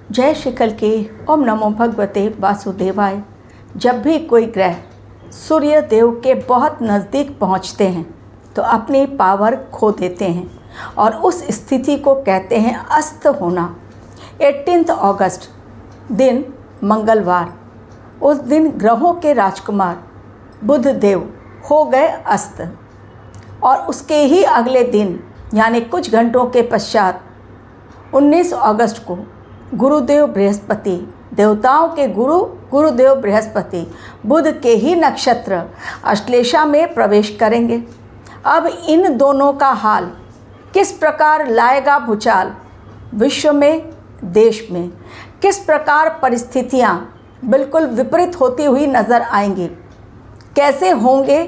जय श्री कल की ओम नमो भगवते वासुदेवाय। जब भी कोई ग्रह सूर्य देव के बहुत नज़दीक पहुंचते हैं तो अपनी पावर खो देते हैं और उस स्थिति को कहते हैं अस्त होना। 18 अगस्त दिन मंगलवार, उस दिन ग्रहों के राजकुमार बुध देव हो गए अस्त और उसके ही अगले दिन यानी कुछ घंटों के पश्चात 19 अगस्त को गुरुदेव बृहस्पति, देवताओं के गुरुदेव बृहस्पति बुध के ही नक्षत्र अश्लेषा में प्रवेश करेंगे। अब इन दोनों का हाल किस प्रकार लाएगा भूचाल विश्व में, देश में किस प्रकार परिस्थितियां बिल्कुल विपरीत होती हुई नज़र आएंगी, कैसे होंगे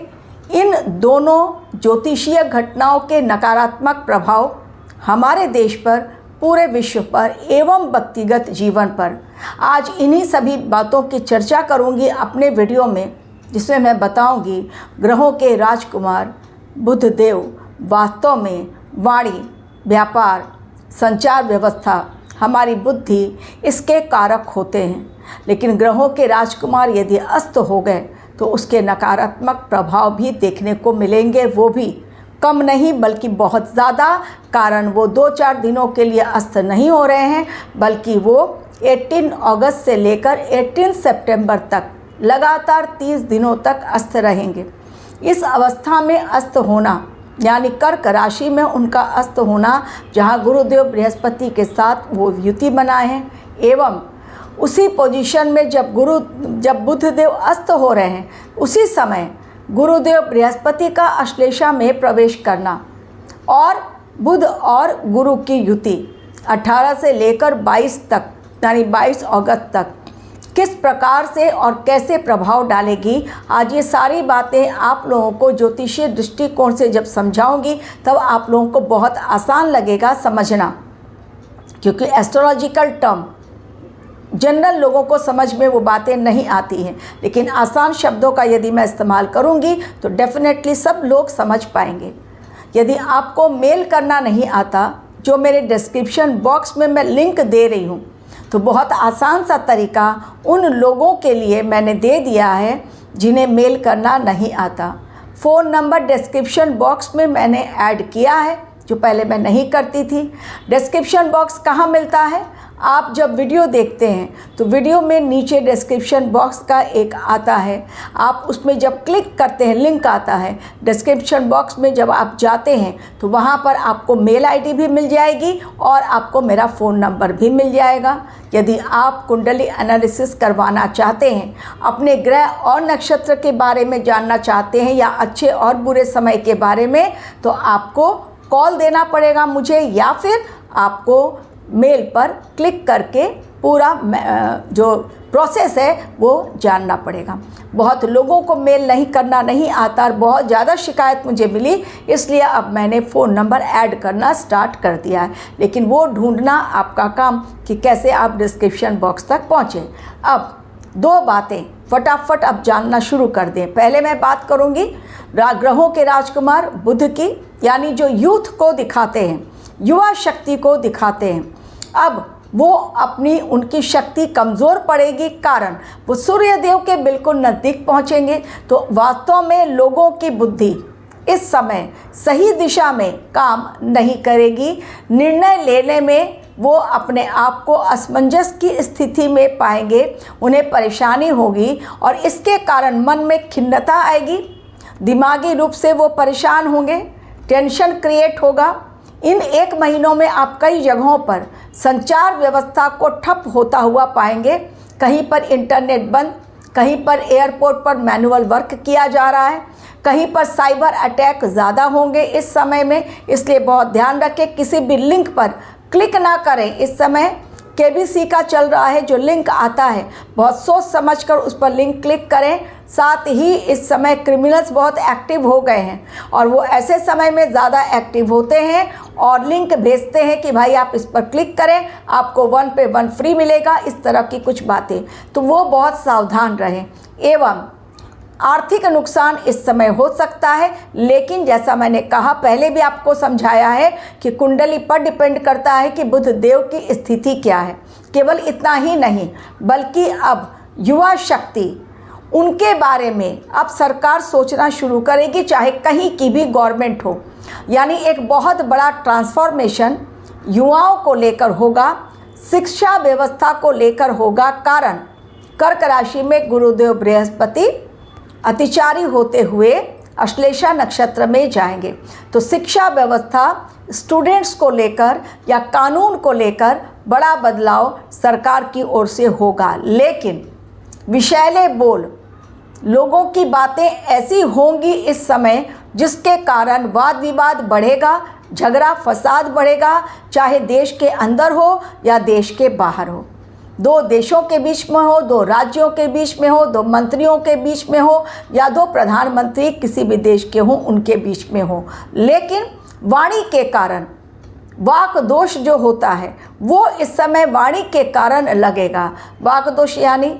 इन दोनों ज्योतिषीय घटनाओं के नकारात्मक प्रभाव हमारे देश पर, पूरे विश्व पर एवं व्यक्तिगत जीवन पर। आज इन्हीं सभी बातों की चर्चा करूंगी अपने वीडियो में, जिसमें मैं बताऊंगी ग्रहों के राजकुमार बुध देव वास्तव में वाणी, व्यापार, संचार व्यवस्था, हमारी बुद्धि इसके कारक होते हैं। लेकिन ग्रहों के राजकुमार यदि अस्त हो गए तो उसके नकारात्मक प्रभाव भी देखने को मिलेंगे, वो भी कम नहीं बल्कि बहुत ज़्यादा। कारण वो 2-4 दिनों के लिए अस्त नहीं हो रहे हैं, बल्कि वो 18 अगस्त से लेकर 18 सितंबर तक लगातार 30 दिनों तक अस्त रहेंगे। इस अवस्था में अस्त होना यानी कर्क राशि में उनका अस्त होना, जहाँ गुरुदेव बृहस्पति के साथ वो युति बनाए हैं, एवं उसी पोजीशन में जब बुध देव अस्त हो रहे हैं उसी समय गुरुदेव बृहस्पति का अश्लेषा में प्रवेश करना और बुध और गुरु की युति 18 से लेकर 22 तक यानी 22 अगस्त तक किस प्रकार से और कैसे प्रभाव डालेगी, आज ये सारी बातें आप लोगों को ज्योतिषीय दृष्टिकोण से जब समझाऊंगी तब आप लोगों को बहुत आसान लगेगा समझना, क्योंकि एस्ट्रोलॉजिकल टर्म जनरल लोगों को समझ में वो बातें नहीं आती हैं। लेकिन आसान शब्दों का यदि मैं इस्तेमाल करूंगी तो डेफिनेटली सब लोग समझ पाएंगे। यदि आपको मेल करना नहीं आता, जो मेरे डिस्क्रिप्शन बॉक्स में मैं लिंक दे रही हूँ, तो बहुत आसान सा तरीका उन लोगों के लिए मैंने दे दिया है जिन्हें मेल करना नहीं आता। फ़ोन नंबर डिस्क्रिप्शन बॉक्स में मैंने ऐड किया है, जो पहले मैं नहीं करती थी। डिस्क्रिप्शन बॉक्स कहाँ मिलता है? आप जब वीडियो देखते हैं तो वीडियो में नीचे डिस्क्रिप्शन बॉक्स का एक आता है, आप उसमें जब क्लिक करते हैं लिंक आता है। डिस्क्रिप्शन बॉक्स में जब आप जाते हैं तो वहाँ पर आपको मेल आईडी भी मिल जाएगी और आपको मेरा फ़ोन नंबर भी मिल जाएगा। यदि आप कुंडली एनालिसिस करवाना चाहते हैं, अपने ग्रह और नक्षत्र के बारे में जानना चाहते हैं या अच्छे और बुरे समय के बारे में, तो आपको कॉल देना पड़ेगा मुझे या फिर आपको मेल पर क्लिक करके पूरा जो प्रोसेस है वो जानना पड़ेगा। बहुत लोगों को मेल नहीं करना नहीं आता और बहुत ज़्यादा शिकायत मुझे मिली, इसलिए अब मैंने फ़ोन नंबर ऐड करना स्टार्ट कर दिया है। लेकिन वो ढूंढना आपका काम कि कैसे आप डिस्क्रिप्शन बॉक्स तक पहुँचें। अब 2 बातें फटाफट अब जानना शुरू कर दें। पहले मैं बात करूँगी ग्रहों के राजकुमार बुध की, यानी जो यूथ को दिखाते हैं, युवा शक्ति को दिखाते हैं। अब वो उनकी शक्ति कमज़ोर पड़ेगी, कारण वो सूर्य देव के बिल्कुल नज़दीक पहुँचेंगे। तो वास्तव में लोगों की बुद्धि इस समय सही दिशा में काम नहीं करेगी। निर्णय लेने में वो अपने आप को असमंजस की स्थिति में पाएंगे, उन्हें परेशानी होगी और इसके कारण मन में खिन्नता आएगी, दिमागी रूप से वो परेशान होंगे, टेंशन क्रिएट होगा। इन 1 महीनों में आप कई जगहों पर संचार व्यवस्था को ठप होता हुआ पाएंगे। कहीं पर इंटरनेट बंद, कहीं पर एयरपोर्ट पर मैनुअल वर्क किया जा रहा है, कहीं पर साइबर अटैक ज़्यादा होंगे इस समय में। इसलिए बहुत ध्यान रखें, किसी भी लिंक पर क्लिक ना करें। इस समय KBC का चल रहा है, जो लिंक आता है बहुत सोच समझकर उस पर लिंक क्लिक करें। साथ ही इस समय क्रिमिनल्स बहुत एक्टिव हो गए हैं और वो ऐसे समय में ज़्यादा एक्टिव होते हैं और लिंक भेजते हैं कि भाई आप इस पर क्लिक करें, आपको 1 पे 1 फ्री मिलेगा, इस तरह की कुछ बातें। तो वो बहुत सावधान रहें। एवं आर्थिक नुकसान इस समय हो सकता है, लेकिन जैसा मैंने कहा पहले भी आपको समझाया है कि कुंडली पर डिपेंड करता है कि बुध देव की स्थिति क्या है। केवल इतना ही नहीं, बल्कि अब युवा शक्ति, उनके बारे में अब सरकार सोचना शुरू करेगी, चाहे कहीं की भी गवर्नमेंट हो। यानी एक बहुत बड़ा ट्रांसफॉर्मेशन युवाओं को लेकर होगा, शिक्षा व्यवस्था को लेकर होगा। कारण कर्क राशि में गुरुदेव बृहस्पति अतिचारी होते हुए अश्लेषा नक्षत्र में जाएंगे, तो शिक्षा व्यवस्था, स्टूडेंट्स को लेकर या कानून को लेकर बड़ा बदलाव सरकार की ओर से होगा। लेकिन विषैले बोल, लोगों की बातें ऐसी होंगी इस समय जिसके कारण वाद विवाद बढ़ेगा, झगड़ा फसाद बढ़ेगा, चाहे देश के अंदर हो या देश के बाहर हो, दो देशों के बीच में हो, दो राज्यों के बीच में हो, दो मंत्रियों के बीच में हो, या दो प्रधानमंत्री किसी भी देश के हों उनके बीच में हो। लेकिन वाणी के कारण, वाक दोष जो होता है वो इस समय वाणी के कारण लगेगा। वाक दोष यानी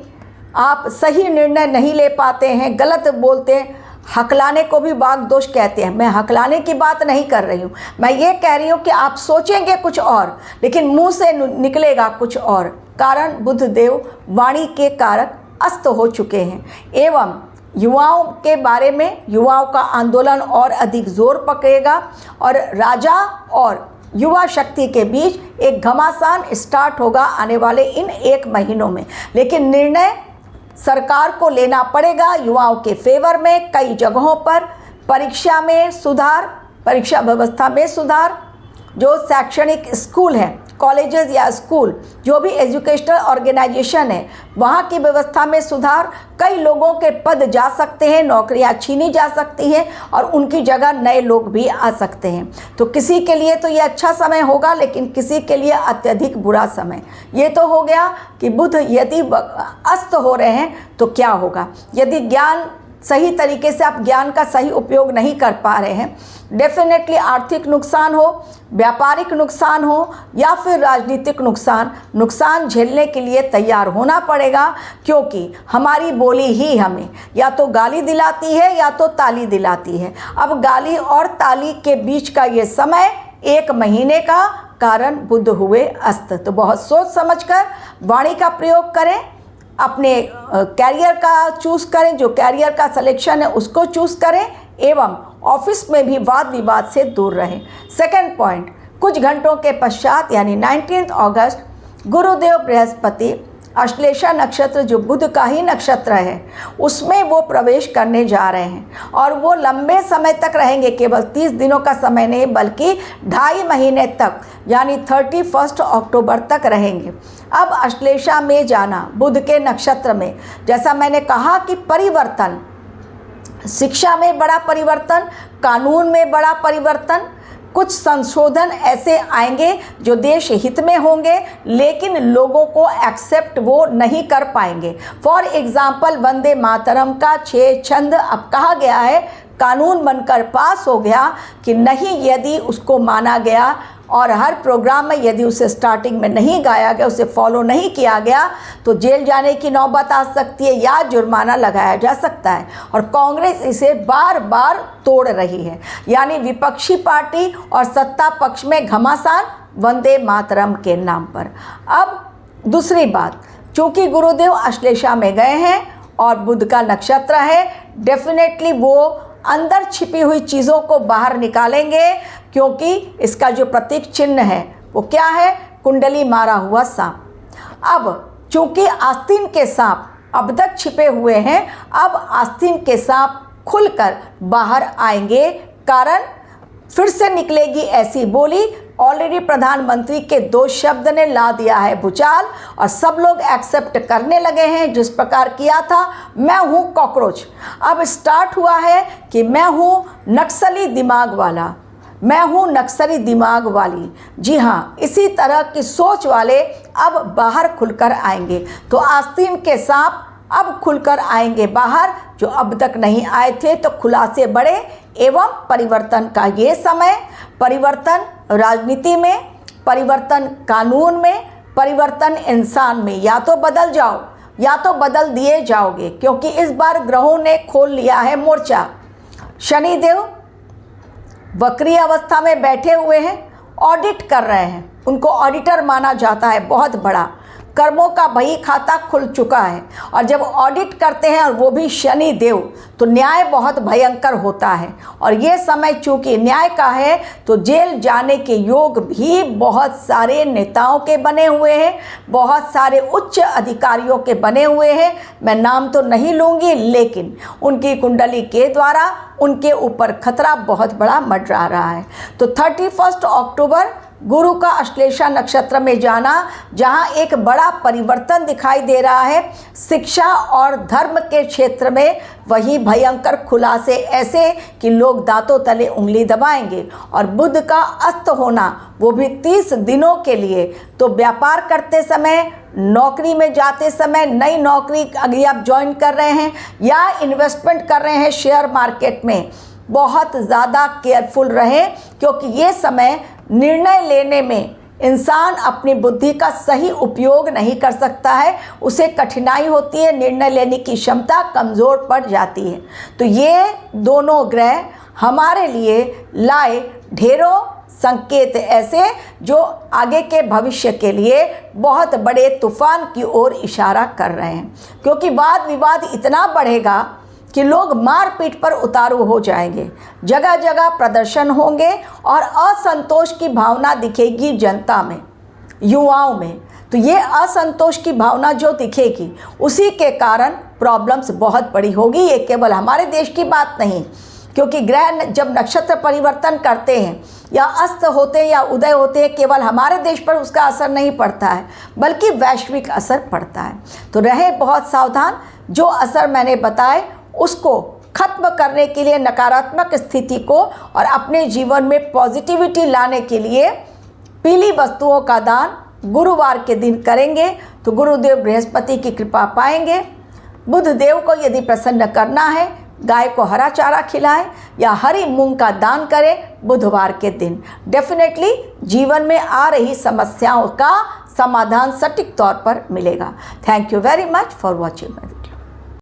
आप सही निर्णय नहीं ले पाते हैं, गलत बोलते हैं। हकलाने को भी वाक दोष कहते हैं। मैं हकलाने की बात नहीं कर रही हूँ, मैं ये कह रही हूँ कि आप सोचेंगे कुछ और लेकिन मुंह से निकलेगा कुछ और। कारण बुध देव वाणी के कारक अस्त हो चुके हैं। एवं युवाओं के बारे में, युवाओं का आंदोलन और अधिक जोर पकड़ेगा और राजा और युवा शक्ति के बीच एक घमासान स्टार्ट होगा आने वाले इन 1 महीनों में। लेकिन निर्णय सरकार को लेना पड़ेगा युवाओं के फेवर में। कई जगहों पर परीक्षा में सुधार, परीक्षा व्यवस्था में सुधार, जो शैक्षणिक स्कूल हैं, कॉलेजेस या स्कूल, जो भी एजुकेशनल ऑर्गेनाइजेशन है, वहाँ की व्यवस्था में सुधार। कई लोगों के पद जा सकते हैं, नौकरियाँ छीनी जा सकती हैं और उनकी जगह नए लोग भी आ सकते हैं। तो किसी के लिए तो ये अच्छा समय होगा, लेकिन किसी के लिए अत्यधिक बुरा समय। ये तो हो गया कि बुध यदि अस्त हो रहे हैं तो क्या होगा। यदि ज्ञान सही तरीके से आप ज्ञान का सही उपयोग नहीं कर पा रहे हैं, डेफिनेटली आर्थिक नुकसान हो, व्यापारिक नुकसान हो या फिर राजनीतिक नुकसान झेलने के लिए तैयार होना पड़ेगा। क्योंकि हमारी बोली ही हमें या तो गाली दिलाती है या तो ताली दिलाती है। अब गाली और ताली के बीच का ये समय 1 महीने का, कारण बुध हुए अस्त। तो बहुत सोच समझकर वाणी का प्रयोग करें, अपने कैरियर का चूज़ करें, जो कैरियर का सिलेक्शन है उसको चूज़ करें, एवं ऑफिस में भी वाद विवाद से दूर रहें। सेकंड पॉइंट, कुछ घंटों के पश्चात यानी 19 अगस्त गुरुदेव बृहस्पति अश्लेषा नक्षत्र, जो बुध का ही नक्षत्र है, उसमें वो प्रवेश करने जा रहे हैं और वो लंबे समय तक रहेंगे। केवल 30 दिनों का समय नहीं बल्कि 2.5 महीने तक यानी 31 अक्टूबर तक रहेंगे। अब अश्लेषा में जाना बुध के नक्षत्र में, जैसा मैंने कहा कि परिवर्तन, शिक्षा में बड़ा परिवर्तन, कानून में बड़ा परिवर्तन, कुछ संशोधन ऐसे आएंगे जो देश हित में होंगे, लेकिन लोगों को एक्सेप्ट वो नहीं कर पाएंगे। फॉर एग्जाम्पल, वंदे मातरम का 6 छंद अब कहा गया है, कानून बनकर पास हो गया कि नहीं, यदि उसको माना गया और हर प्रोग्राम में यदि उसे स्टार्टिंग में नहीं गाया गया, उसे फॉलो नहीं किया गया, तो जेल जाने की नौबत आ सकती है या जुर्माना लगाया जा सकता है। और कांग्रेस इसे बार बार तोड़ रही है। यानी विपक्षी पार्टी और सत्ता पक्ष में घमासान वंदे मातरम के नाम पर। अब दूसरी बात, चूँकि गुरुदेव अश्लेषा में गए हैं और बुध का नक्षत्र है, डेफिनेटली वो अंदर छिपी हुई चीज़ों को बाहर निकालेंगे, क्योंकि इसका जो प्रतीक चिन्ह है वो क्या है, कुंडली मारा हुआ सांप। अब चूंकि आस्तीन के सांप अब तक छिपे हुए हैं, अब आस्तीन के सांप खुलकर बाहर आएंगे। कारण फिर से निकलेगी ऐसी बोली, ऑलरेडी प्रधानमंत्री के 2 शब्द ने ला दिया है भूचाल और सब लोग एक्सेप्ट करने लगे हैं। जिस प्रकार किया था, मैं हूँ कॉकरोच, अब स्टार्ट हुआ है कि मैं हूँ नक्सली दिमाग वाला, मैं हूँ नक्सली दिमाग वाली। जी हाँ, इसी तरह की सोच वाले अब बाहर खुलकर आएंगे। तो आस्तीन के सांप अब खुलकर आएंगे बाहर, जो अब तक नहीं आए थे। तो खुलासे बड़े एवं परिवर्तन का ये समय, परिवर्तन राजनीति में, परिवर्तन कानून में, परिवर्तन इंसान में। या तो बदल जाओ, या तो बदल दिए जाओगे, क्योंकि इस बार ग्रहों ने खोल लिया है मोर्चा। शनिदेव वक्री अवस्था में बैठे हुए हैं, ऑडिट कर रहे हैं, उनको ऑडिटर माना जाता है, बहुत बड़ा कर्मों का बही खाता खुल चुका है। और जब ऑडिट करते हैं और वो भी शनि देव, तो न्याय बहुत भयंकर होता है। और ये समय चूंकि न्याय का है तो जेल जाने के योग भी बहुत सारे नेताओं के बने हुए हैं, बहुत सारे उच्च अधिकारियों के बने हुए हैं। मैं नाम तो नहीं लूँगी, लेकिन उनकी कुंडली के द्वारा उनके ऊपर खतरा बहुत बड़ा मंडरा रहा है। तो 31 अक्टूबर गुरु का अश्लेषा नक्षत्र में जाना, जहां एक बड़ा परिवर्तन दिखाई दे रहा है शिक्षा और धर्म के क्षेत्र में, वही भयंकर खुलासे ऐसे कि लोग दांतों तले उंगली दबाएंगे। और बुध का अस्त होना, वो भी 30 दिनों के लिए। तो व्यापार करते समय, नौकरी में जाते समय, नई नौकरी अगर आप ज्वाइन कर रहे हैं या इन्वेस्टमेंट कर रहे हैं शेयर मार्केट में, बहुत ज़्यादा केयरफुल रहें, क्योंकि ये समय निर्णय लेने में इंसान अपनी बुद्धि का सही उपयोग नहीं कर सकता है, उसे कठिनाई होती है, निर्णय लेने की क्षमता कमज़ोर पड़ जाती है। तो ये दोनों ग्रह हमारे लिए लाए ढेरों संकेत ऐसे जो आगे के भविष्य के लिए बहुत बड़े तूफान की ओर इशारा कर रहे हैं। क्योंकि वाद विवाद इतना बढ़ेगा कि लोग मारपीट पर उतारू हो जाएंगे, जगह जगह प्रदर्शन होंगे और असंतोष की भावना दिखेगी जनता में, युवाओं में। तो ये असंतोष की भावना जो दिखेगी, उसी के कारण प्रॉब्लम्स बहुत बड़ी होगी। ये केवल हमारे देश की बात नहीं, क्योंकि ग्रह जब नक्षत्र परिवर्तन करते हैं या अस्त होते हैं या उदय होते हैं, केवल हमारे देश पर उसका असर नहीं पड़ता है, बल्कि वैश्विक असर पड़ता है। तो रहे बहुत सावधान। जो असर मैंने बताए उसको खत्म करने के लिए, नकारात्मक स्थिति को और अपने जीवन में पॉजिटिविटी लाने के लिए पीली वस्तुओं का दान गुरुवार के दिन करेंगे तो गुरुदेव बृहस्पति की कृपा पाएंगे। बुध देव को यदि प्रसन्न करना है, गाय को हरा चारा खिलाएं या हरी मूंग का दान करें बुधवार के दिन। डेफिनेटली जीवन में आ रही समस्याओं का समाधान सटीक तौर पर मिलेगा। Thank you very much for watching.